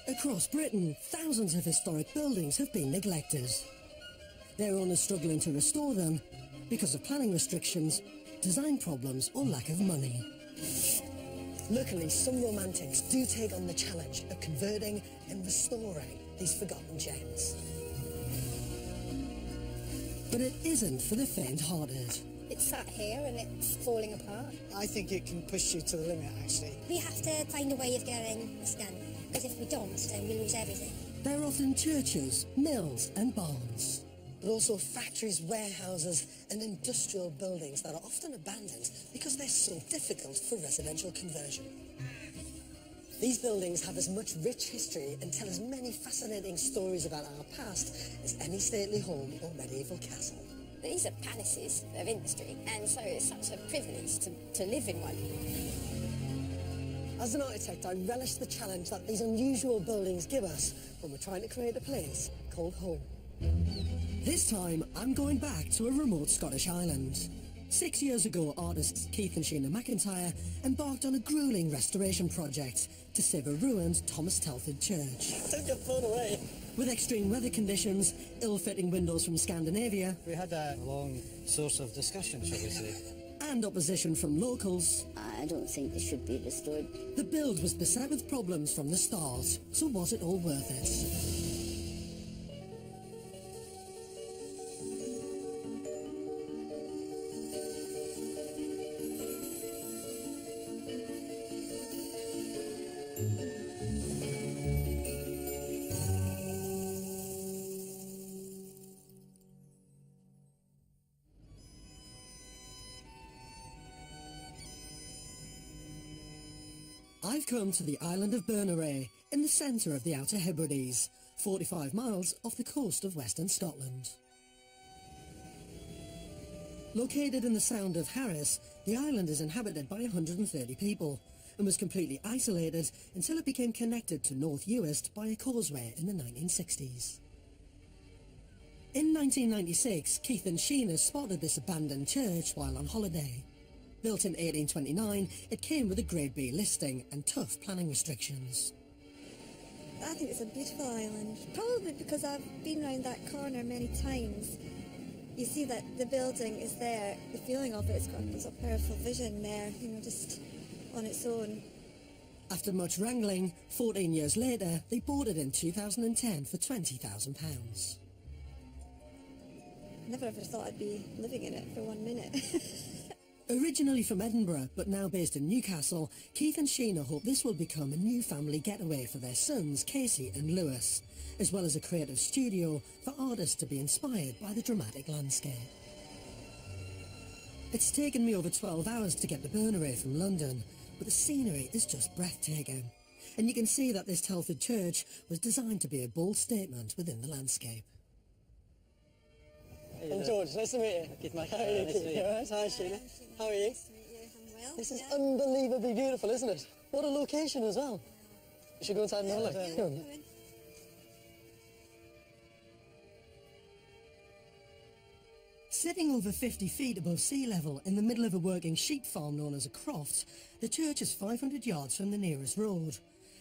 Across Britain, thousands of historic buildings have been neglected. Their owners struggling to restore them because of planning restrictions, design problems or lack of money. Luckily, some romantics do take on the challenge of converting and restoring these forgotten gems. But it isn't for the faint-hearted. It's sat here and it's falling apart. I think it can push you to the limit, actually. We have to find a way of getting this done, because if we don't, then we lose everything. They're often churches, mills and barns. But also factories, warehouses and industrial buildings that are often abandoned because they're so difficult for residential conversion. These buildings have as much rich history and tell as many fascinating stories about our past as any stately home or medieval castle. These are palaces of industry, and so it's such a privilege to live in one. As an architect, I relish the challenge that these unusual buildings give us when we're trying to create a place called home. This time, I'm going back to a remote Scottish island. 6 years ago, artists Keith and Sheena McIntyre embarked on a gruelling restoration project to save a ruined Thomas Telford church. Don't get blown away. With extreme weather conditions, ill-fitting windows from Scandinavia... We had a long source of discussion, shall we say. ...and opposition from locals... I don't think it should be restored. The build was beset with problems from the start, so was it all worth it? I've come to the island of Berneray, in the centre of the Outer Hebrides, 45 miles off the coast of Western Scotland. Located in the Sound of Harris, the island is inhabited by 130 people and was completely isolated until it became connected to North Uist by a causeway in the 1960s. In 1996, Keith and Sheena spotted this abandoned church while on holiday. Built in 1829, it came with a Grade B listing and tough planning restrictions. I think it's a beautiful island, probably because I've been around that corner many times. You see that the building is there, the feeling of it's got a powerful vision there, just on its own. After much wrangling, 14 years later, they bought it in 2010 for £20,000. Never ever thought I'd be living in it for 1 minute. Originally from Edinburgh, but now based in Newcastle, Keith and Sheena hope this will become a new family getaway for their sons, Casey and Lewis, as well as a creative studio for artists to be inspired by the dramatic landscape. It's taken me over 12 hours to get to Berneray from London, but the scenery is just breathtaking. And you can see that this Telford church was designed to be a bold statement within the landscape. I'm George, nice to meet you. Keith McIntyre, How are you, nice to Keith? meet you. All right, hi, Sheena. How are you? Nice to meet you. I'm well. This is unbelievably beautiful, isn't it? What a location as well. We should go inside and have a look. Yeah, Come on. come in. Sitting over 50 feet above sea level in the middle of a working sheep farm known as a croft, the church is 500 yards from the nearest road.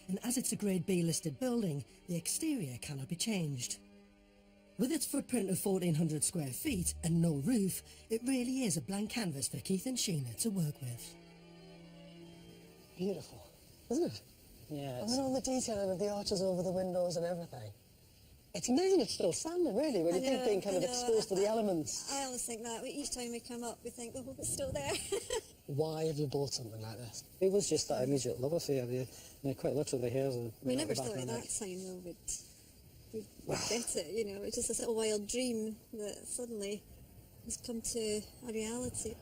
And as it's a Grade B listed building, the exterior cannot be changed. With its footprint of 1,400 square feet and no roof, it really is a blank canvas for Keith and Sheena to work with. Beautiful, isn't it? Yeah, And then all the detailing of the arches over the windows and everything. It's amazing it's still standing, really, when you think being kind of exposed to the elements. I always think that. Each time we come up, we think, oh, it's still there. Why have you bought something like this? it was just that immediate love affair. Quite literally, the hairs. We never thought at that time, though, we'd get it, It's just this little wild dream that suddenly has come to a reality.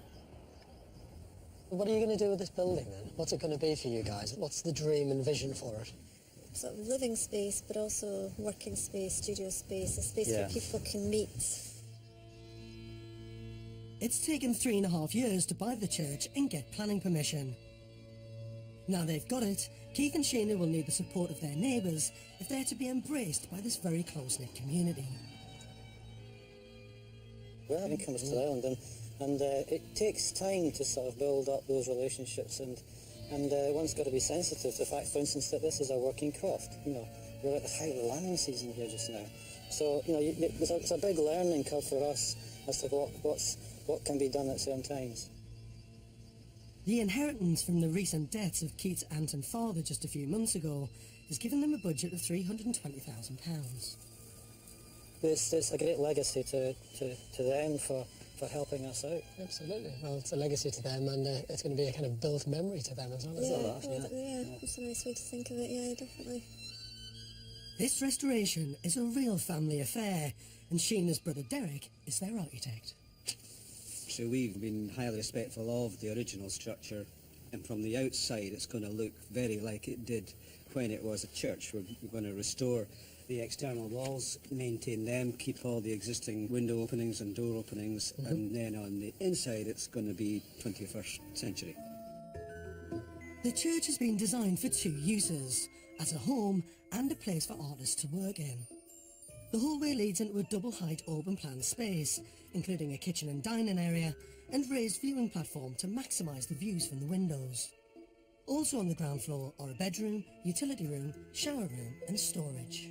What are you going to do with this building, then? What's it going to be for you guys? What's the dream and vision for it? Sort of living space, but also working space, studio space, a space where people can meet. It's taken 3.5 years to buy the church and get planning permission. Now they've got it, Keith and Sheena will need the support of their neighbours if they're to be embraced by this very close-knit community. We haven't come to the island, and it takes time to sort of build up those relationships, and one's got to be sensitive to the fact, for instance, that this is a working croft. We're at the height of lambing season here just now. So, you know, it's a big learning curve for us as to what can be done at certain times. The inheritance from the recent deaths of Keith's aunt and father just a few months ago has given them a budget of £320,000. It's a great legacy to them for helping us out. Absolutely. Well, it's a legacy to them, and it's going to be a kind of built memory to them as well, isn't it? Yeah, that's a nice way to think of it, yeah, definitely. This restoration is a real family affair, and Sheena's brother Derek is their architect. So we've been highly respectful of the original structure, and from the outside it's going to look very like it did when it was a church. We're going to restore the external walls, maintain them, keep all the existing window openings and door openings, and then on the inside it's going to be 21st century. The church has been designed for two uses, as a home and a place for artists to work in. The hallway leads into a double-height open-plan space, including a kitchen and dining area and raised viewing platform to maximise the views from the windows. Also on the ground floor are a bedroom, utility room, shower room and storage.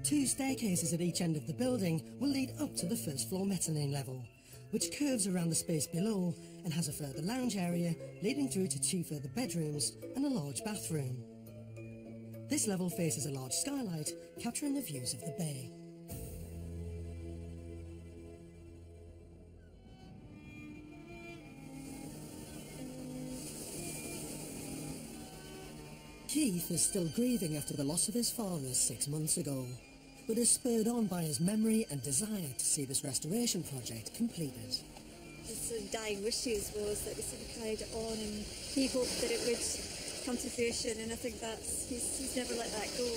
Two staircases at each end of the building will lead up to the first floor mezzanine level, which curves around the space below and has a further lounge area leading through to two further bedrooms and a large bathroom. This level faces a large skylight, capturing the views of the bay. Keith is still grieving after the loss of his father 6 months ago, but is spurred on by his memory and desire to see this restoration project completed. His sort of dying wishes was that we sort of carried it on, and he hoped that it would come to fruition, and I think he's never let that go.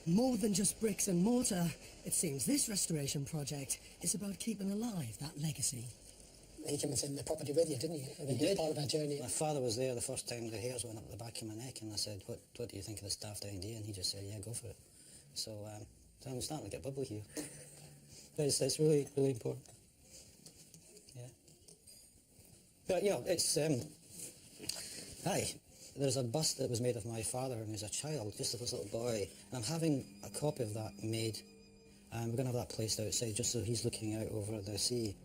More than just bricks and mortar, it seems this restoration project is about keeping alive that legacy. He came in the property with you, didn't he? I think he was part of our journey. My father was there the first time the hairs went up the back of my neck, and I said, what do you think of this daft idea? And he just said, yeah, go for it. So I'm starting to get bubbly here. But it's really, really important. Yeah. But, you know, it's... there's a bust that was made of my father when he was a child, just of this little boy. And I'm having a copy of that made. We're going to have that placed outside just so he's looking out over the sea.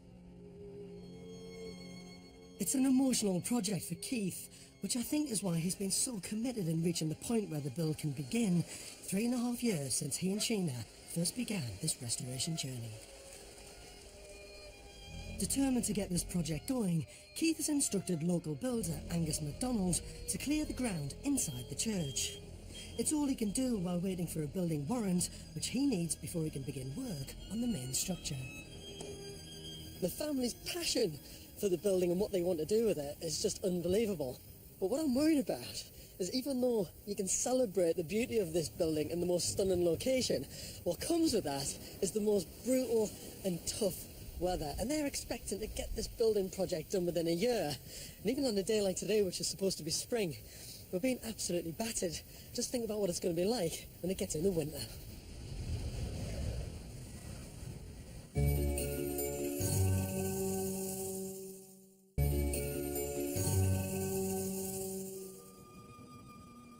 It's an emotional project for Keith, which I think is why he's been so committed in reaching the point where the build can begin 3.5 years since he and Sheena first began this restoration journey. Determined to get this project going, Keith has instructed local builder Angus MacDonald to clear the ground inside the church. It's all he can do while waiting for a building warrant, which he needs before he can begin work on the main structure. The family's passion for the building and what they want to do with it is just unbelievable. But what I'm worried about is, even though you can celebrate the beauty of this building and the most stunning location, what comes with that is the most brutal and tough weather. And they're expecting to get this building project done within a year. And even on a day like today, which is supposed to be spring, we're being absolutely battered. Just think about what it's going to be like when it gets in the winter.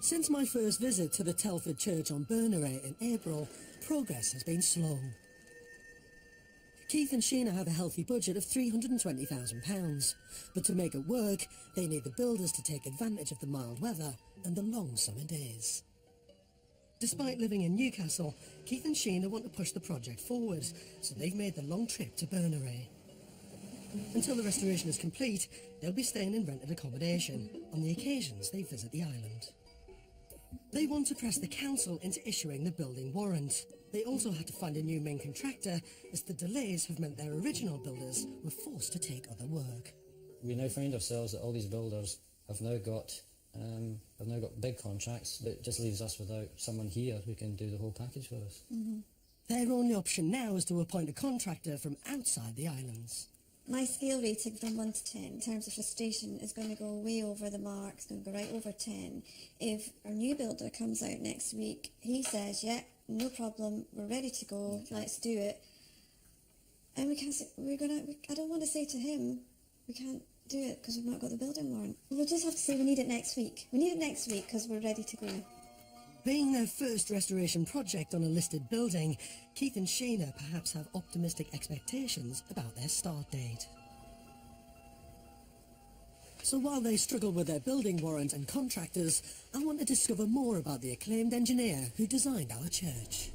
Since my first visit to the Telford Church on Bernary in April, progress has been slow. Keith and Sheena have a healthy budget of £320,000, but to make it work, they need the builders to take advantage of the mild weather and the long summer days. Despite living in Newcastle, Keith and Sheena want to push the project forward, so they've made the long trip to Bernary. Until the restoration is complete, they'll be staying in rented accommodation on the occasions they visit the island. They want to press the council into issuing the building warrant. They also had to find a new main contractor, as the delays have meant their original builders were forced to take other work. We now find ourselves that all these builders have now got big contracts, but it just leaves us without someone here who can do the whole package for us. Mm-hmm. Their only option now is to appoint a contractor from outside the islands. My scale rating from 1 to 10 in terms of frustration is going to go way over the mark. It's going to go right over 10. If our new builder comes out next week, he says, yeah, no problem, we're ready to go, let's do it. And we can't say, I don't want to say to him, we can't do it because we've not got the building warrant. We'll just have to say we need it next week. We need it next week because we're ready to go. Being their first restoration project on a listed building, Keith and Sheena perhaps have optimistic expectations about their start date. So while they struggle with their building warrant and contractors, I want to discover more about the acclaimed engineer who designed our church.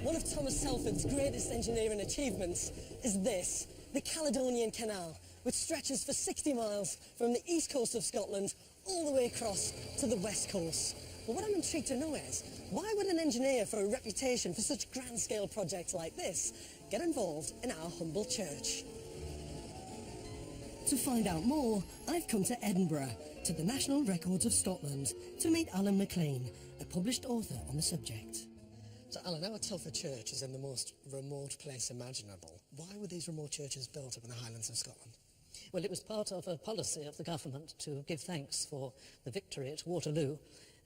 One of Thomas Telford's greatest engineering achievements is this, the Caledonian Canal, which stretches for 60 miles from the east coast of Scotland all the way across to the west coast. But what I'm intrigued to know is, why would an engineer for a reputation for such grand-scale projects like this get involved in our humble church? To find out more, I've come to Edinburgh, to the National Records of Scotland, to meet Alan MacLean, a published author on the subject. So Alan, our Telford Church is in the most remote place imaginable. Why were these remote churches built up in the Highlands of Scotland? Well, it was part of a policy of the government to give thanks for the victory at Waterloo,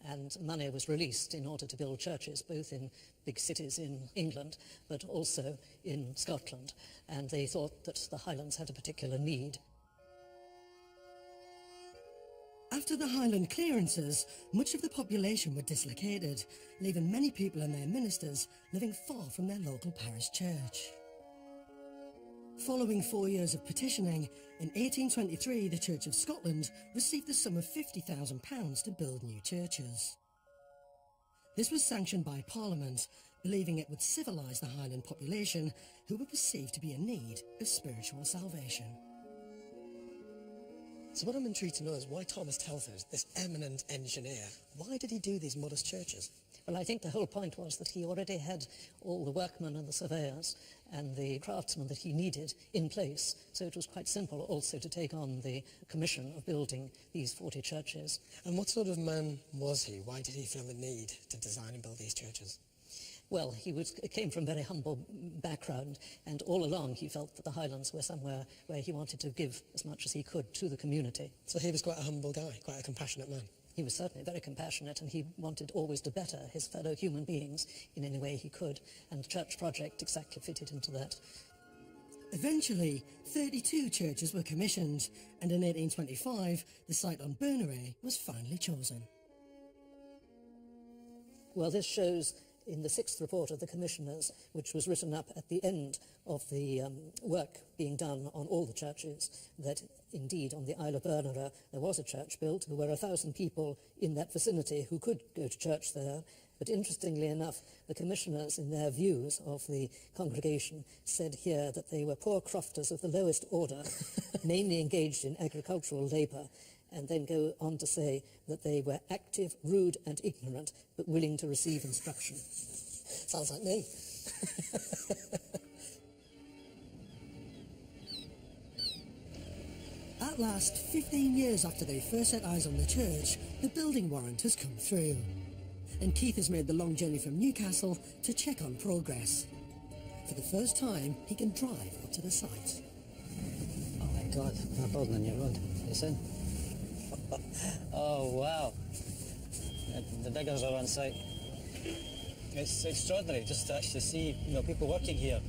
and money was released in order to build churches, both in big cities in England, but also in Scotland. And they thought that the Highlands had a particular need. After the Highland clearances, much of the population were dislocated, leaving many people and their ministers living far from their local parish church. Following 4 years of petitioning, in 1823 the Church of Scotland received the sum of £50,000 to build new churches. This was sanctioned by Parliament, believing it would civilise the Highland population, who were perceived to be in need of spiritual salvation. So what I'm intrigued to know is why Thomas Telford, this eminent engineer, why did he do these modest churches? Well, I think the whole point was that he already had all the workmen and the surveyors and the craftsmen that he needed in place, so it was quite simple also to take on the commission of building these 40 churches. And what sort of man was he? Why did he feel the need to design and build these churches? Well, he came from a very humble background, and all along he felt that the Highlands were somewhere where he wanted to give as much as he could to the community. So he was quite a humble guy, quite a compassionate man. He was certainly very compassionate, and he wanted always to better his fellow human beings in any way he could, and the church project exactly fitted into that. Eventually, 32 churches were commissioned, and in 1825, the site on Berneray was finally chosen. Well, this shows in the 6th report of the commissioners, which was written up at the end of the work being done on all the churches, that indeed on the Isle of Berneray there was a church built. There were 1,000 people in that vicinity who could go to church there. But interestingly enough, the commissioners, in their views of the congregation, said here that they were poor crofters of the lowest order, mainly engaged in agricultural labour, and then go on to say that they were active, rude and ignorant, but willing to receive instruction. Sounds like me. At last, 15 years after they first set eyes on the church, the building warrant has come through. And Keith has made the long journey from Newcastle to check on progress. For the first time, he can drive up to the site. Oh my God, we're building a new road. You see? Oh wow. The diggers are on site. It's extraordinary just to actually see, people working here.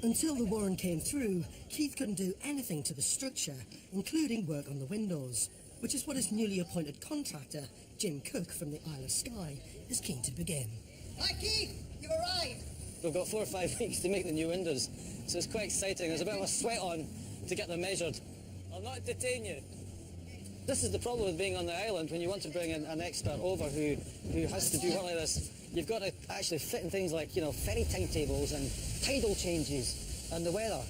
Until the warrant came through, Keith couldn't do anything to the structure, including work on the windows, which is what his newly appointed contractor, Jim Cook from the Isle of Skye, is keen to begin. Hi Keith, you've arrived. We've got 4 or 5 weeks to make the new windows, so it's quite exciting. There's a bit of a sweat on to get them measured. I'll not detain you. This is the problem with being on the island when you want to bring in an expert over who has to do work like this. You've got to actually fit in things like, ferry timetables and tidal changes and the weather.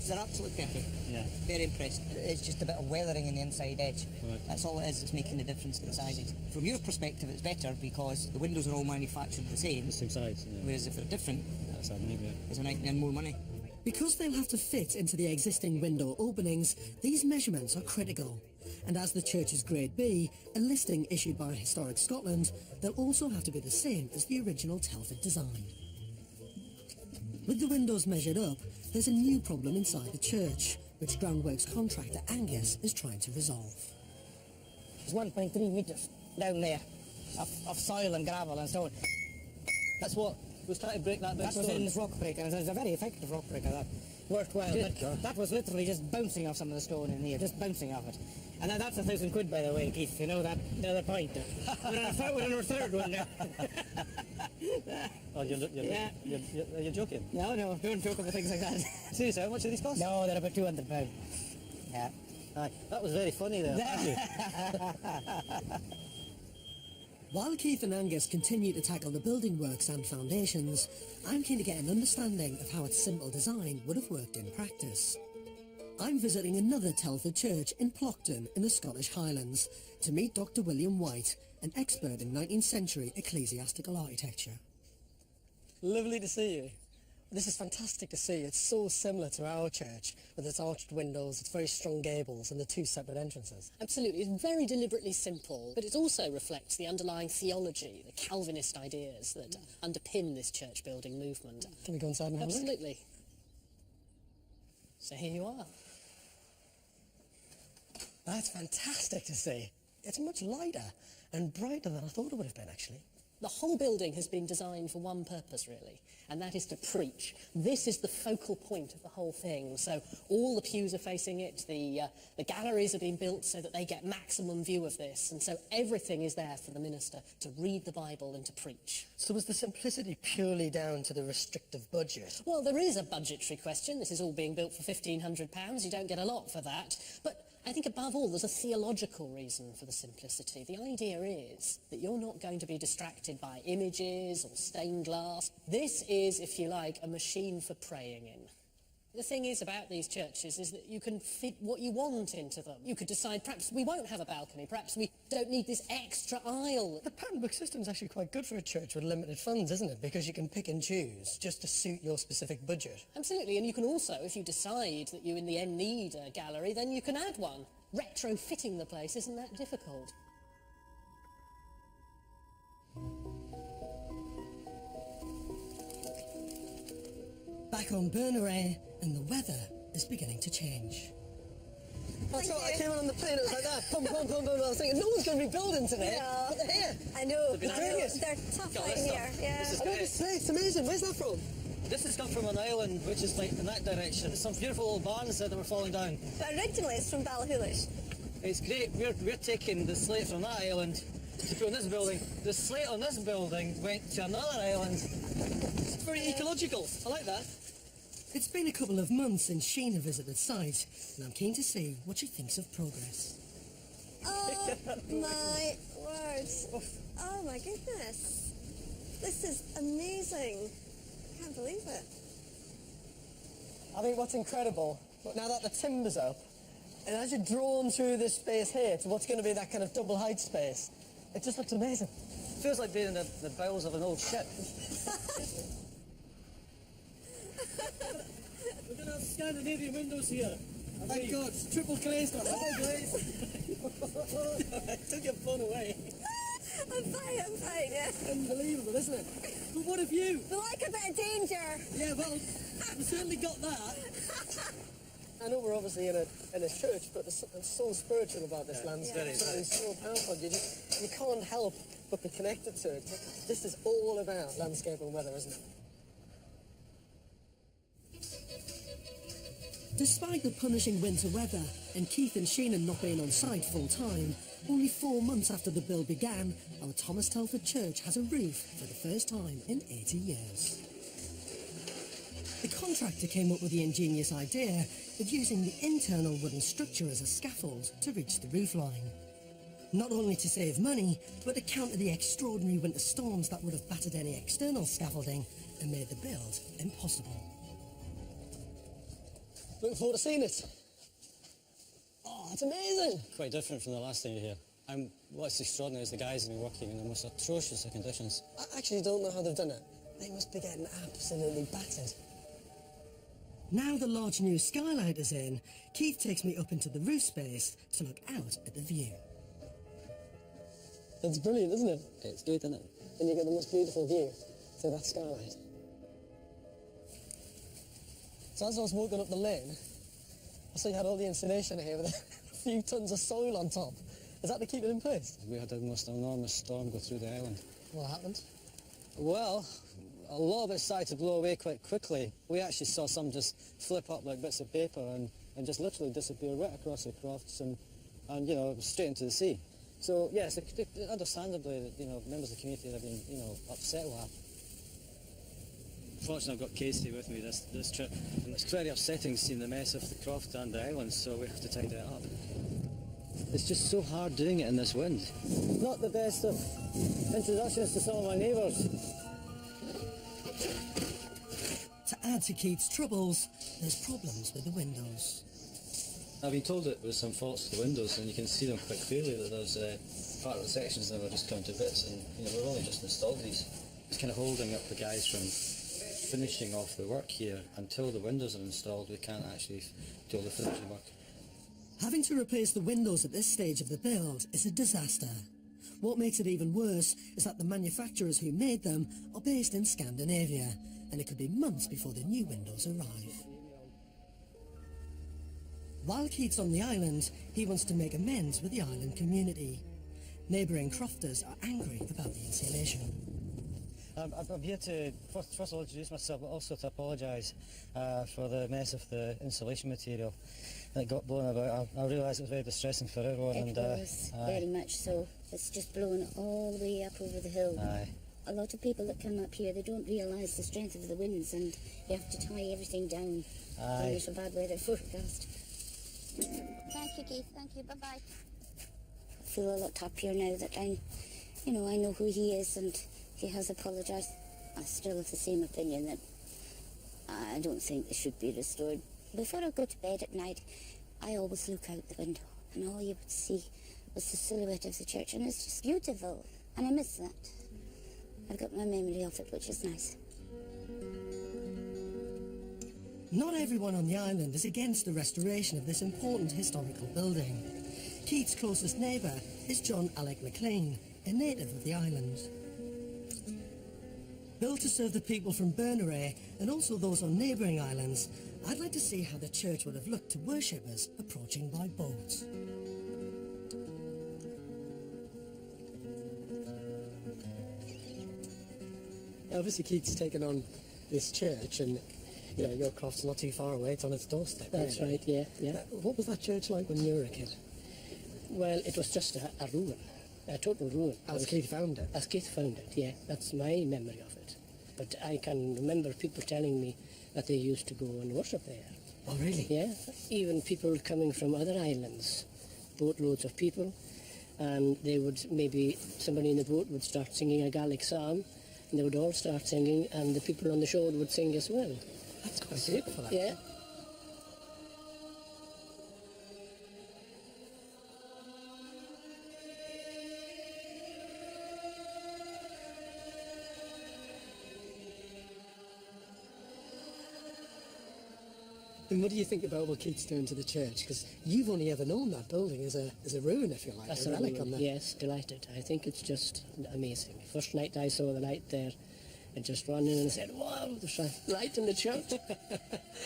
They're absolutely perfect. Yeah. Very impressed. It's just a bit of weathering in the inside edge. Right. That's all it is. It's making the difference in the sizes. From your perspective, it's better because the windows are all manufactured the same. The same size. Yeah. Whereas if they're different, That's a nightmare. it's a nightmare and more money. Because they'll have to fit into the existing window openings, these measurements are critical. And as the church is Grade B, a listing issued by Historic Scotland, they'll also have to be the same as the original Telford design. With the windows measured up, there's a new problem inside the church, which groundworks contractor Angus is trying to resolve. There's 1.3 metres down there of soil and gravel and stone. That's what was trying to break that big That's stone. in this rock breaker. It's a very effective rock breaker. That. worked well. But that was literally just bouncing off some of the stone in here, just bouncing off it. And that's £1,000, by the way, Keith, you know that, the other point. We're on our third one now. Oh, you're joking? No, don't joke about things like that. Seriously, how much do these cost? No, they're about £200. Yeah. Aye, that was very funny there. Thank you. While Keith and Angus continue to tackle the building works and foundations, I'm keen to get an understanding of how its simple design would have worked in practice. I'm visiting another Telford church in Plockton in the Scottish Highlands to meet Dr. William White, an expert in 19th century ecclesiastical architecture. Lovely to see you. This is fantastic to see. It's so similar to our church, with its arched windows, its very strong gables and the two separate entrances. Absolutely. It's very deliberately simple, but it also reflects the underlying theology, the Calvinist ideas that underpin this church building movement. Can we go inside and have a look? Absolutely. So here you are. That's fantastic to see. It's much lighter and brighter than I thought it would have been, actually. The whole building has been designed for one purpose, really, and that is to preach. This is the focal point of the whole thing. So all the pews are facing it, the galleries are being built so that they get maximum view of this, and so everything is there for the minister to read the Bible and to preach. So was the simplicity purely down to the restrictive budget? Well, there is a budgetary question. This is all being built for £1,500. You don't get a lot for that. But I think above all, there's a theological reason for the simplicity. The idea is that you're not going to be distracted by images or stained glass. This is, if you like, a machine for praying in. The thing is about these churches is that you can fit what you want into them. You could decide, perhaps we won't have a balcony, perhaps we don't need this extra aisle. The pattern book system is actually quite good for a church with limited funds, isn't it? Because you can pick and choose just to suit your specific budget. Absolutely, and you can also, if you decide that you in the end need a gallery, then you can add one. Retrofitting the place isn't that difficult. Back on Berneray, and the weather is beginning to change. That's what I came on the plane, it was like that. Pum, pum, pum, pum. I was thinking, no one's going to be building today. No. But they're here. I know. They're doing it. They're tough out here. Yeah. I know this place, it's amazing. Where's that from? This has come from an island which is like in that direction. Some beautiful old barns that were falling down. But originally it's from Ballachulish. It's great. We're taking the slate from that island to put on this building. The slate on this building went to another island. It's very ecological. I like that. It's been a couple of months since Sheena visited site, and I'm keen to see what she thinks of progress. Oh my word. Oh my goodness. This is amazing. I can't believe it. I think what's incredible, now that the timber's up, and as you're drawn through this space here to what's going to be that kind of double height space, it just looks amazing. Feels like being in the bowels of an old ship. We're going to have Scandinavian windows here. Thank God, triple glazed on. Double glazed. I took your phone away. I'm fine, yeah. Unbelievable, isn't it? But what have you? We like a bit of danger. Yeah, well, we certainly got that. I know we're obviously in a church, but there's something so spiritual about this landscape. Something so powerful. You can't help but be connected to it. This is all about landscape and weather, isn't it? Despite the punishing winter weather and Keith and Sheena not being on site full time, only 4 months after the build began, our Thomas Telford Church has a roof for the first time in 80 years. The contractor came up with the ingenious idea of using the internal wooden structure as a scaffold to reach the roofline. Not only to save money, but to counter the extraordinary winter storms that would have battered any external scaffolding and made the build impossible. Looking forward to seeing it. Oh, that's amazing. Quite different from the last time you were here. What's extraordinary is the guys have been working in the most atrocious of conditions. I actually don't know how they've done it. They must be getting absolutely battered. Now the large new skylight is in, Keith takes me up into the roof space to look out at the view. It's brilliant, isn't it? It's good, isn't it? And you get the most beautiful view through that skylight. So as I was walking up the lane, I saw you had all the insulation here with a few tons of soil on top. Is that to keep it in place? We had the most enormous storm go through the island. What happened? Well, a lot of it started to blow away quite quickly. We actually saw some just flip up like bits of paper and just literally disappear right across the crofts and you know, straight into the sea. So yes, understandably, you know, members of the community have been, you know, upset with that. Fortunately, I've got Casey with me this trip, and it's very upsetting seeing the mess of the croft and the islands, so we have to tidy it up. It's just so hard doing it in this wind. Not the best of introductions to some of my neighbours. To add to Keith's troubles, there's problems with the windows. I've been told that there was some faults to the windows, and you can see them quite clearly that there's part of the sections that were just come to bits, and you know, we've only just installed these. It's kind of holding up the guys from finishing off the work here. Until the windows are installed, we can't actually do all the finishing work. Having to replace the windows at this stage of the build is a disaster. What makes it even worse is that the manufacturers who made them are based in Scandinavia, and it could be months before the new windows arrive. While Keith's on the island, he wants to make amends with the island community. Neighbouring crofters are angry about the insulation. I'm here to first of all introduce myself, but also to apologise for the mess of the insulation material that got blown about. I realise it was very distressing for everyone. It was, very much so. It's just blown all the way up over the hill. Aye. A lot of people that come up here, they don't realise the strength of the winds, and you have to tie everything down when there's a bad weather forecast. Thank you, Keith. Thank you. Bye-bye. I feel a lot happier now that I know who he is, and he has apologised. I still have the same opinion that I don't think they should be restored. Before I go to bed at night, I always look out the window, and all you would see was the silhouette of the church, and it's just beautiful, and I miss that. I've got my memory of it, which is nice. Not everyone on the island is against the restoration of this important historical building. Keith's closest neighbour is John Alec McLean, a native of the island. Built to serve the people from Berneray and also those on neighbouring islands, I'd like to see how the church would have looked to worshippers approaching by boat. Obviously Keith's taken on this church, and you know, your croft's not too far away, it's on its doorstep. That's really. right, yeah. What was that church like when you were a kid? Well, it was just a ruin, a total ruin. As Keith found it? As Keith found it, yeah. That's my memory of it. But I can remember people telling me that they used to go and worship there. Oh, really? Yeah. Even people coming from other islands, boatloads of people, and they would, maybe somebody in the boat would start singing a Gaelic psalm, and they would all start singing, and the people on the shore would sing as well. That's quite beautiful, actually. Yeah. And what do you think about what Keith's doing to the church? Because you've only ever known that building as a ruin, if you like, That's a relic ruin. on there. Yes, delighted. I think it's just amazing. First night I saw the light there, I just ran in and said, wow, there's a light in the church.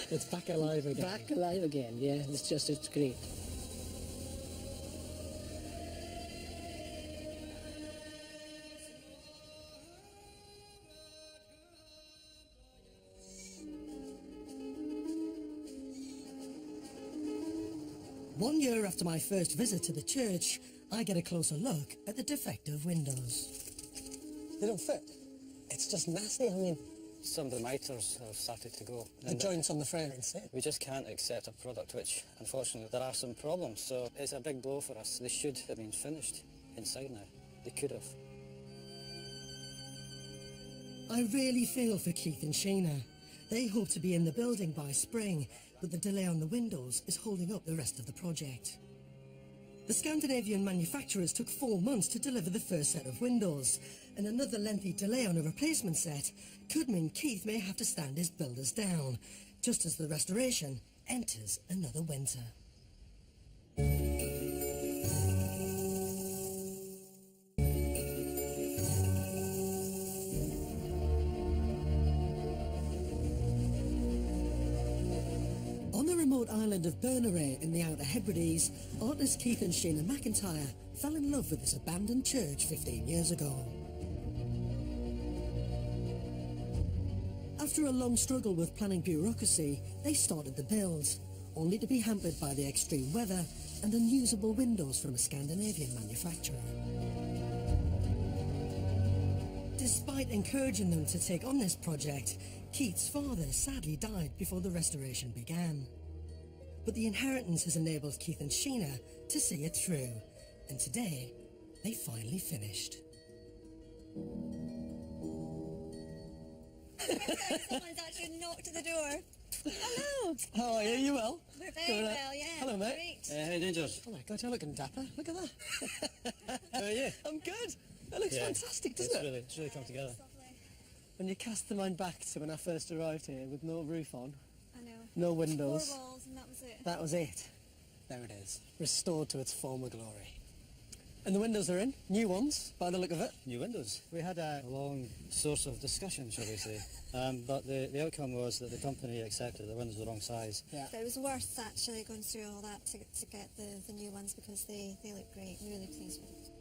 It's back alive again. Back alive again, yeah. It's great. One year after my first visit to the church, I get a closer look at the defective windows. They don't fit. It's just nasty. I mean, some of the miters have started to go. The joints on the frame inside. We just can't accept a product which, unfortunately, there are some problems. So it's a big blow for us. They should have been finished inside now. They could have. I really feel for Keith and Sheena. They hope to be in the building by spring, but the delay on the windows is holding up the rest of the project. The Scandinavian manufacturers took 4 months to deliver the first set of windows, and another lengthy delay on a replacement set could mean Keith may have to stand his builders down, just as the restoration enters another winter. On the remote island of Berneray in the Outer Hebrides, artists Keith and Sheena McIntyre fell in love with this abandoned church 15 years ago. After a long struggle with planning bureaucracy, they started the build, only to be hampered by the extreme weather and unusable windows from a Scandinavian manufacturer. Despite encouraging them to take on this project, Keith's father sadly died before the restoration began. But the inheritance has enabled Keith and Sheena to see it through, and today they finally finished. Someone's actually knocked at the door. Hello. How are you? You well? We're very well, yeah. Hello, mate. Great. How you doing, George? Oh my God, you're looking dapper. Look at that. How are you? I'm good. It looks fantastic, doesn't it? It's really come together. When you cast the mind back to when I first arrived here with no roof on, I know. no windows. 4 walls and that was it. That was it. There it is. Restored to its former glory. And the windows are in. New ones, by the look of it. New windows. We had a long source of discussion, shall we say. But the outcome was that the company accepted the windows were the wrong size. Yeah. So it was worth actually going through all that to get the new ones because they look great. I'm really pleased with it.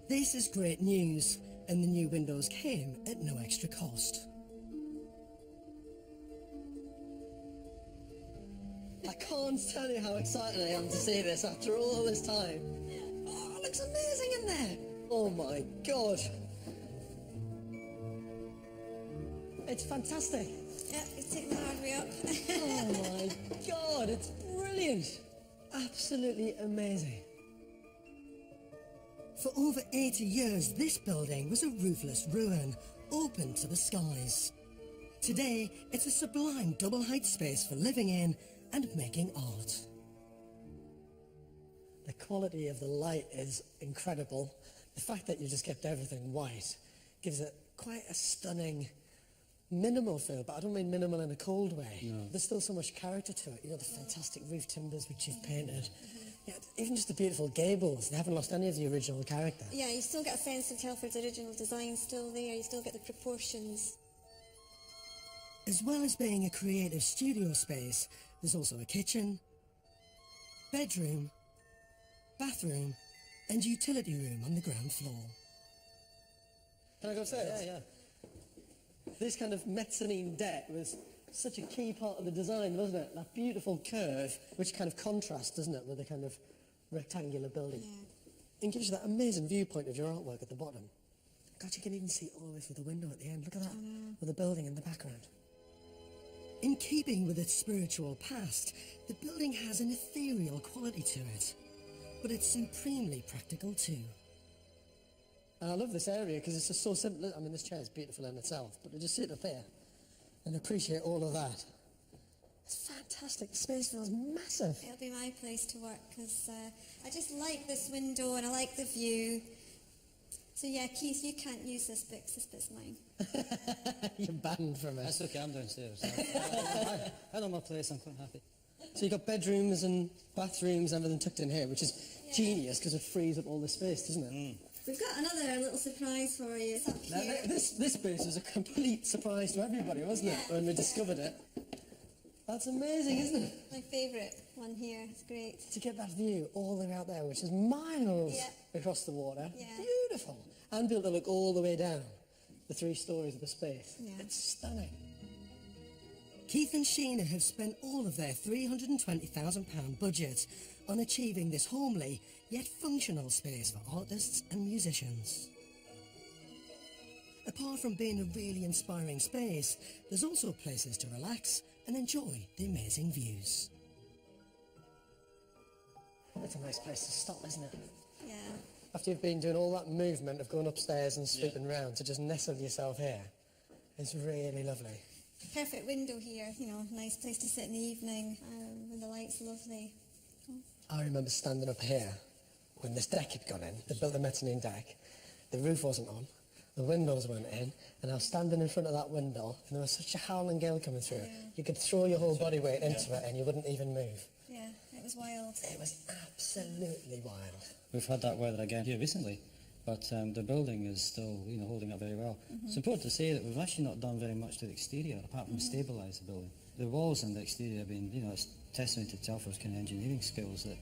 This is great news, and the new windows came at no extra cost. I can't tell you how excited I am to see this after all this time. Oh, it looks amazing in there. Oh my God. It's fantastic. Yeah, it's taking the hard way up. Oh my God, it's brilliant. Absolutely amazing. For over 80 years, this building was a roofless ruin, open to the skies. Today, it's a sublime double-height space for living in and making art. The quality of the light is incredible. The fact that you just kept everything white gives it quite a stunning, minimal feel, but I don't mean minimal in a cold way. No. There's still so much character to it. You know, the fantastic roof timbers which you've painted. Yeah, even just the beautiful gables, they haven't lost any of the original character. Yeah, you still get a sense of Telford's original design still there. You still get the proportions. As well as being a creative studio space, there's also a kitchen, bedroom, bathroom, and utility room on the ground floor. Can I go upstairs? Yeah. This kind of mezzanine deck was such a key part of the design, wasn't it? That beautiful curve, which kind of contrasts, doesn't it, with the kind of rectangular building. Yeah. And gives you that amazing viewpoint of your artwork at the bottom. God, you can even see all the way through the window at the end. Look at that, with the building in the background. In keeping with its spiritual past, the building has an ethereal quality to it, but it's supremely practical too. And I love this area because it's just so simple. I mean, this chair is beautiful in itself, but to just sit up here and appreciate all of that. It's fantastic. The space feels massive. It'll be my place to work because I just like this window and I like the view. So yeah, Keith, you can't use this bit 'cause this bit's mine. You're banned from it. That's okay, I'm downstairs. I know my place, I'm quite happy. So you've got bedrooms and bathrooms, everything tucked in here, which is genius because it frees up all the space, doesn't it? We've got another little surprise for you. It's up Now, here. this space was a complete surprise to everybody, wasn't it, when we discovered it? That's amazing, isn't it? My favourite one here. It's great. To get that view all the way out there, which is miles Yeah. across the water. Yeah. Beautiful. And be able to look all the way down the 3 stories of the space. Yeah. It's stunning. Keith and Sheena have spent all of their £320,000 budget on achieving this homely yet functional space for artists and musicians. Apart from being a really inspiring space, there's also places to relax and enjoy the amazing views. It's a nice place to stop, isn't it? Yeah. After you've been doing all that movement of going upstairs and swooping round to just nestle yourself here, it's really lovely. Perfect window here. You know, nice place to sit in the evening. When the light's lovely. I remember standing up here when this deck had gone in. They built the mezzanine deck. The roof wasn't on. The windows weren't in. And I was standing in front of that window and there was such a howling gale coming through. Yeah. You could throw your whole body weight into it and you wouldn't even move. Yeah, it was wild. It was absolutely wild. We've had that weather again here recently, but the building is still, holding up very well. It's important to say that we've actually not done very much to the exterior, apart from stabilise the building. The walls and the exterior have been, it's testament to Telford's kind of engineering skills that,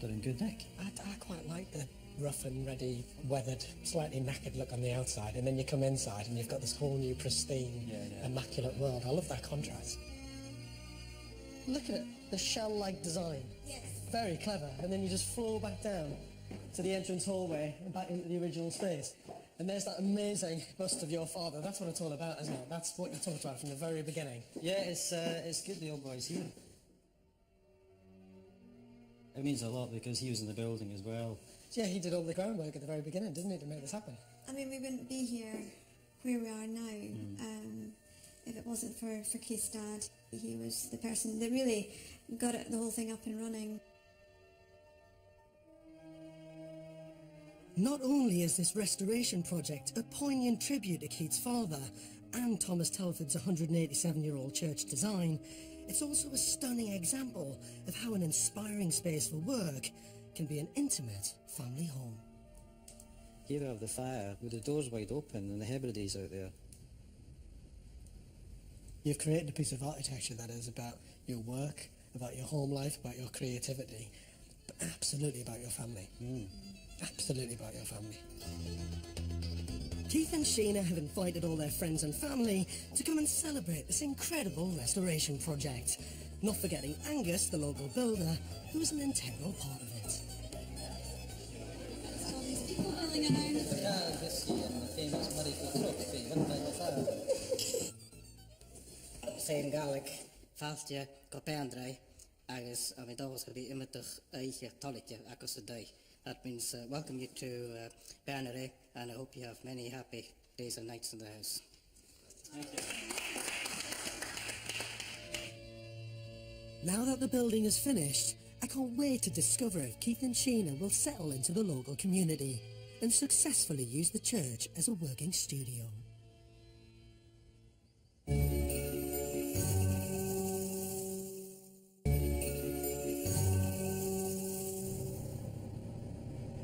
they're in good nick. I quite like the rough and ready, weathered, slightly knackered look on the outside, and then you come inside and you've got this whole new pristine, immaculate world. I love that contrast. Look at it, the shell-like design. Yes. Very clever. And then you just flow back down to the entrance hallway and back into the original space. And there's that amazing bust of your father. That's what it's all about, isn't it? That's what you talked about from the very beginning. Yeah, it's good the old boy's here. It means a lot because he was in the building as well. Yeah, he did all the groundwork at the very beginning, didn't he, to make this happen? I mean, we wouldn't be here where we are now if it wasn't for Keith's dad. He was the person that really got the whole thing up and running. Not only is this restoration project a poignant tribute to Keith's father and Thomas Telford's 187-year-old church design, it's also a stunning example of how an inspiring space for work can be an intimate family home. Here we have the fire with the doors wide open and the Hebrides out there. You've created a piece of architecture that is about your work, about your home life, about your creativity, but absolutely about your family. Absolutely about your family. Keith and Sheena have invited all their friends and family to come and celebrate this incredible restoration project, not forgetting Angus, the local builder, who is an integral part of it. All these people milling around. Yeah, this year the famous Murrayfield Trophy won by the fire. Saying Gaelic, Fastia, Copandre, Agus, Amidavos could be imitach Aiche Tolitje, Agus a day. That means welcome you to Bernere, and I hope you have many happy days and nights in the house. Thank you. Now that the building is finished, I can't wait to discover if Keith and Sheena will settle into the local community and successfully use the church as a working studio.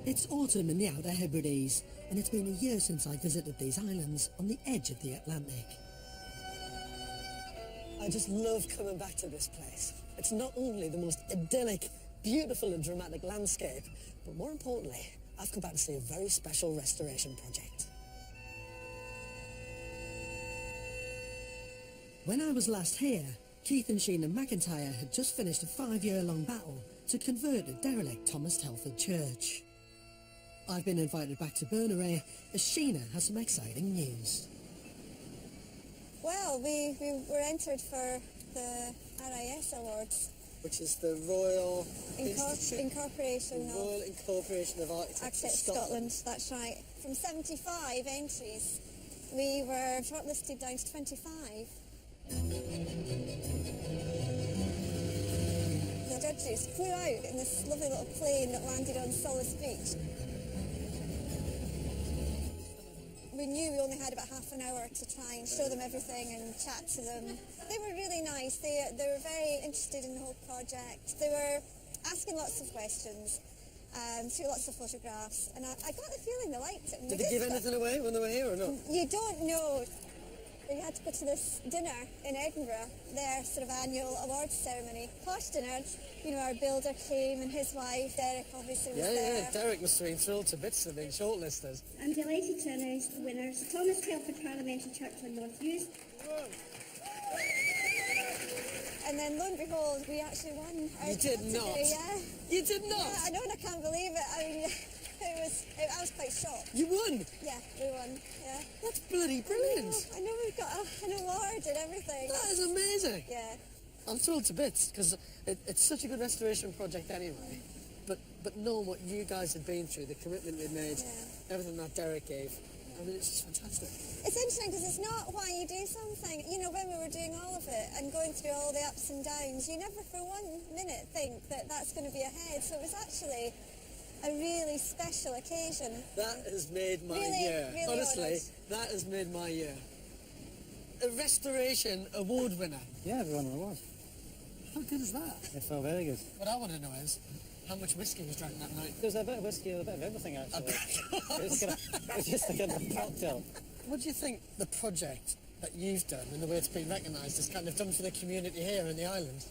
It's autumn in the Outer Hebrides, and it's been a year since I visited these islands on the edge of the Atlantic. I just love coming back to this place. It's not only the most idyllic, beautiful and dramatic landscape, but more importantly, I've come back to see a very special restoration project. When I was last here, Keith and Sheena McIntyre had just finished a 5-year-long battle to convert a derelict Thomas Telford church. I've been invited back to Bernere as Sheena has some exciting news. Well, we were entered for the RIS Awards. Which is the Royal Incorporation of Architects of Scotland. That's right. From 75 entries, we were shortlisted down to 25. The judges flew out in this lovely little plane that landed on Solace Beach. We knew we only had about half an hour to try and show them everything and chat to them. They were really nice. They were very interested in the whole project. They were asking lots of questions, took lots of photographs, and I got the feeling they liked it. Did they give anything away when they were here or not? You don't know. We had to go to this dinner in Edinburgh, their sort of annual awards ceremony. Posh dinner. You know, our builder came and his wife, Derek, obviously was there. Yeah, Derek must have been thrilled to bits of being shortlisted. I'm delighted to announce the winners, Thomas Telford Parliamentary Church in North Uist. And then, lo and behold, we actually won. You did not? Yeah. You did not? Yeah, I know, and I can't believe it. I mean, I was quite shocked. You won? Yeah, we won, yeah. That's bloody brilliant. I know we've got an award and everything. That is amazing. Yeah. I'm thrilled to bits, because it's such a good restoration project anyway. But knowing what you guys had been through, the commitment they made, everything that Derek gave, I mean, it's just fantastic. It's interesting because it's not why you do something. You know, when we were doing all of it and going through all the ups and downs, you never for 1 minute think that that's going to be ahead. So it was actually a really special occasion. That has made my year. Really honestly, honoured. that has made my year. A restoration award winner. Yeah, we won an award. How good is that? It felt very good. What I want to know is how much whiskey was drank that night. There's a bit of whiskey, a bit of everything actually. It's just a kind of cocktail. What do you think the project that you've done and the way it's been recognised has kind of done for the community here in the island?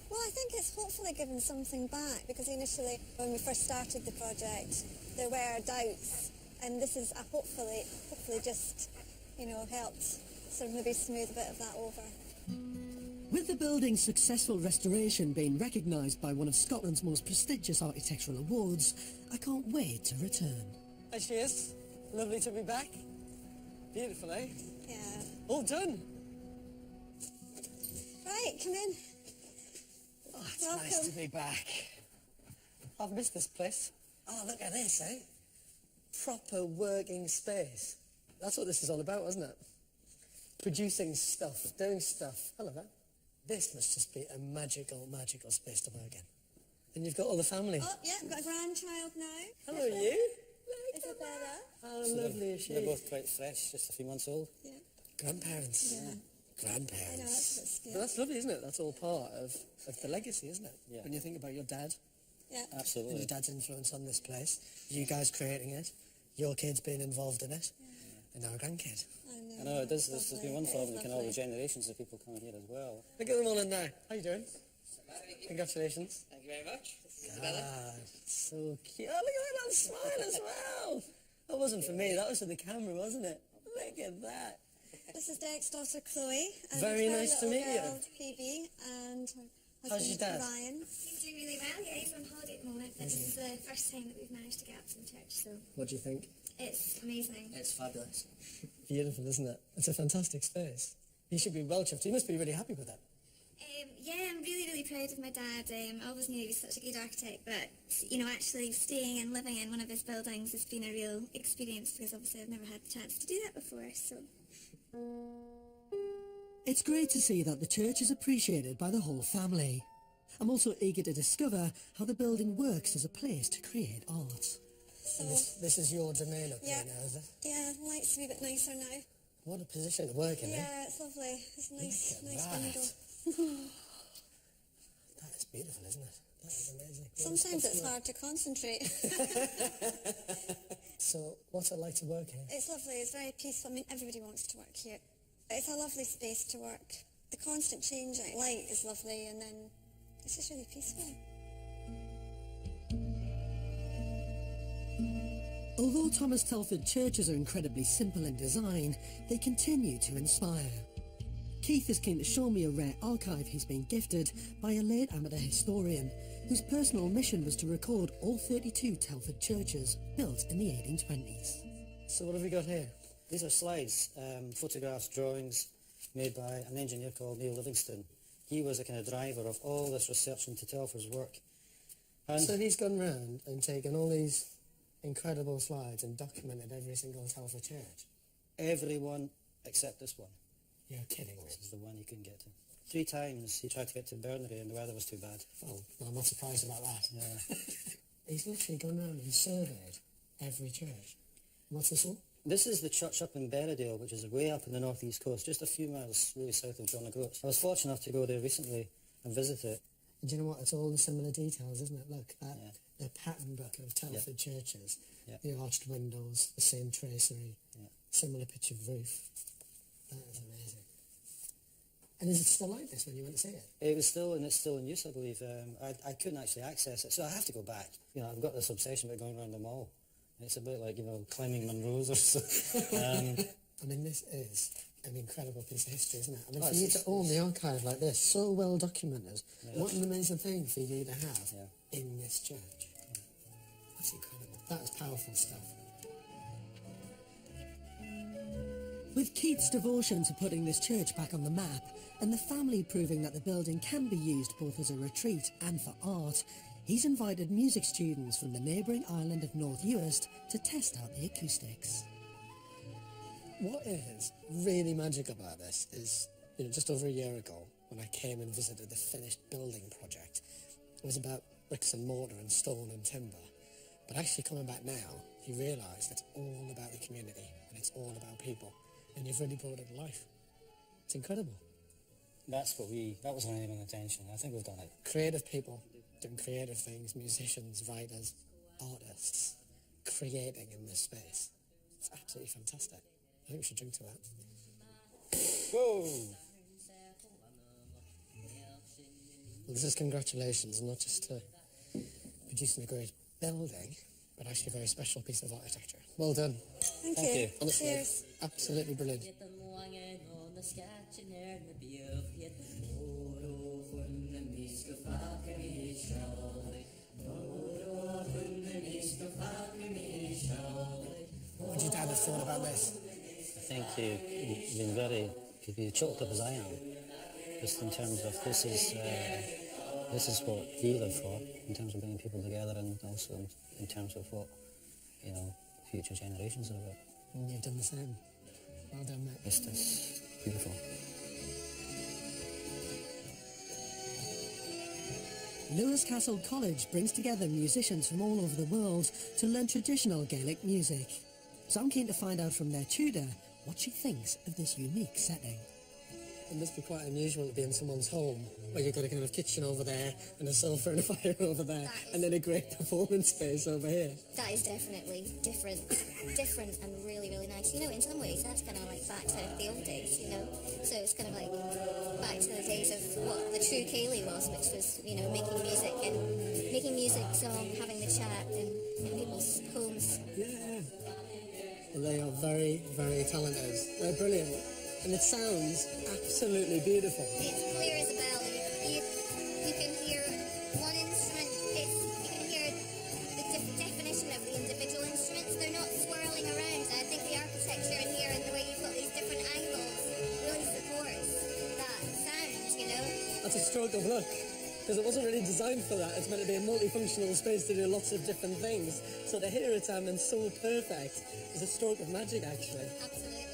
Well, I think it's hopefully given something back because initially when we first started the project, there were doubts, and this is hopefully just, helped sort of maybe smooth a bit of that over. With the building's successful restoration being recognised by one of Scotland's most prestigious architectural awards, I can't wait to return. There she is. Lovely to be back. Beautiful, eh? Yeah. All done. Right, come in. Oh, it's Welcome. nice to be back. I've missed this place. Oh, look at this, eh? Proper working space. That's what this is all about, isn't it? Producing stuff, doing stuff. Hello there. This must just be a magical, magical space to work in. And you've got all the family. Oh, yeah, I've got a grandchild now. Hello, you. Isabella. How So lovely is she? They're both quite fresh, just a few months old. Yeah. Grandparents. Yeah. Grandparents. I know, that's a bit scary. But that's lovely, isn't it? That's all part of the legacy, isn't it? Yeah. When you think about your dad Yeah. and Absolutely. your dad's influence on this place, you guys creating it, your kids being involved in it, and our grandkid. I know, this has been wonderful It is having all the lovely. generations of people coming here as well. Look at them all in there. How you doing? Congratulations. Thank you very much. God, so cute. Oh, look at that smile as well. That wasn't for me, that was for the camera, wasn't it? Look at that. This is Derek's daughter Chloe. And Very her nice to little meet you. girl, Phoebe, and her How's husband your dad? Ryan. He's doing really well. Yeah, he's on holiday at the moment, but this is the first time that we've managed to get up to the church, so What do you think? it's amazing. It's fabulous. Beautiful, isn't it? It's a fantastic space. You should be well chuffed. You must be really happy with it. Yeah, I'm really, really proud of my dad. I always knew he was such a good architect, but, actually staying and living in one of his buildings has been a real experience because obviously I've never had the chance to do that before, so... It's great to see that the church is appreciated by the whole family. I'm also eager to discover how the building works as a place to create art. So, This is your domain up yeah. here now, is it? Yeah, the lights are a bit nicer now. What a position to work in, eh? Yeah, it's lovely. It's a nice, Look at nice that. window. That is beautiful, isn't it? That is amazing. Sometimes it's hard to concentrate. So, what's it like to work here? It's lovely. It's very peaceful. I mean, everybody wants to work here. It's a lovely space to work. The constant changing light is lovely, and then it's just really peaceful. Although Thomas Telford churches are incredibly simple in design, they continue to inspire. Keith is keen to show me a rare archive he's been gifted by a late amateur historian, whose personal mission was to record all 32 Telford churches built in the 1820s. So what have we got here? These are slides, photographs, drawings made by an engineer called Neil Livingston. He was a kind of driver of all this research into Telford's work. And So he's gone round and taken all these incredible slides and documented every single Telford church. everyone except this one. You're kidding me. This is the one he couldn't get to. 3 times he tried to get to Bernary and the weather was too bad. Well, I'm not surprised about that. Yeah. He's literally gone round and surveyed every church. What's this one? This is the church up in Berridale, which is way up in the northeast coast, just a few miles really south of John O'Groats. I was fortunate enough to go there recently and visit it. And do you know what? It's all the similar details, isn't it? Look, the pattern book of Telford churches, the arched windows, the same tracery, similar pitch of roof. That is amazing. And is it still like this when you went to see it? It was still, and it's still in use, I believe. I couldn't actually access it, so I have to go back. You know, I've got this obsession about going around the mall. It's a bit like, you know, climbing Monroe's or so. I mean, this is an incredible piece of history, isn't it? I mean, Oh, for you to own the archive like this, so well documented, what an amazing thing for you to have in this church. That's incredible. That is powerful stuff. With Keith's devotion to putting this church back on the map, and the family proving that the building can be used both as a retreat and for art, he's invited music students from the neighbouring island of North Uist to test out the acoustics. What is really magic about this is, you know, just over a year ago, when I came and visited the finished building project, it was about bricks and mortar and stone and timber. But actually coming back now, you realise it's all about the community and it's all about people. And you've really brought it to life. It's incredible. That was our aim and intention. I think we've done it. Creative people doing creative things, musicians, writers, artists, creating in this space. It's absolutely fantastic. I think we should drink to that. Whoa! Well, this is congratulations, not just to producing a great building, but actually a very special piece of architecture. Well done. Thank Thank you. you. Honestly, Cheers. absolutely brilliant. What would your dad have thought about this? I think you've been very, you've been choked up as I am, just in terms of this is what we live for, in terms of bringing people together, and also in terms of what, you know, future generations are about. And you've done the same. Well done, mate. It's beautiful. Lewis Castle College brings together musicians from all over the world to learn traditional Gaelic music. So I'm keen to find out from their tutor what she thinks of this unique setting. It must be quite unusual to be in someone's home where you've got a kind of kitchen over there and a sulphur and a fire over there and then a great performance space over here. That is definitely different and really, really nice. You know, in some ways, that's kind of like back to the old days, you know? So it's kind of like back to the days of what the true Ceilidh was, which was, you know, making music, having the chat in people's homes. Yeah. Well, they are very, very talented. They're brilliant. And it sounds absolutely beautiful. It's clear as a bell. You can hear one instrument. You can hear the definition of the individual instruments. They're not swirling around. I think the architecture in here and the way you've got these different angles really supports that sound, you know? That's a stroke of luck, because it wasn't really designed for that. It's meant to be a multifunctional space to do lots of different things. So to hear it and so perfect is a stroke of magic, actually. Absolutely.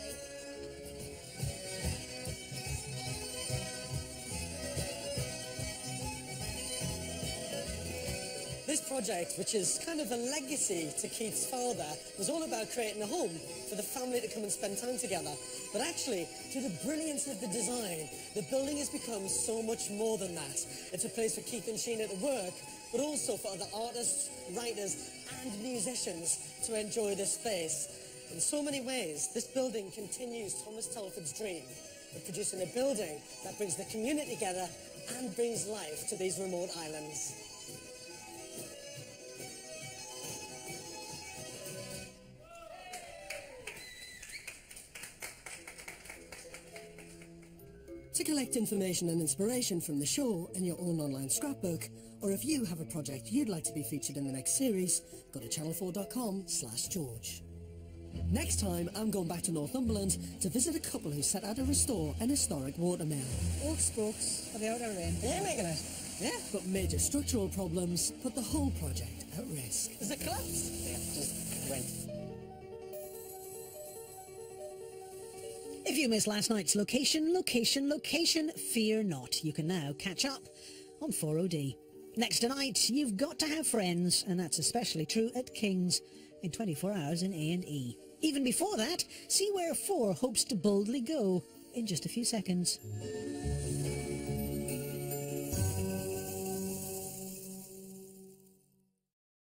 This project, which is kind of a legacy to Keith's father, was all about creating a home for the family to come and spend time together. But actually, through the brilliance of the design, the building has become so much more than that. It's a place for Keith and Sheena to work, but also for other artists, writers, and musicians to enjoy this space. In so many ways, this building continues Thomas Telford's dream of producing a building that brings the community together and brings life to these remote islands. To collect information and inspiration from the show in your own online scrapbook, or if you have a project you'd like to be featured in the next series, go to channel4.com/George. Next time, I'm going back to Northumberland to visit a couple who set out to restore an historic watermill. Oak spokes for the outer ring. Yeah, making it. Yeah. But major structural problems put the whole project at risk. Is it collapsed? Yeah, just went. If you missed last night's location, fear not. You can now catch up on 4OD. Next tonight, you've got to have friends, and that's especially true at King's in 24 hours in A&E. Even before that, see where 4 hopes to boldly go in just a few seconds.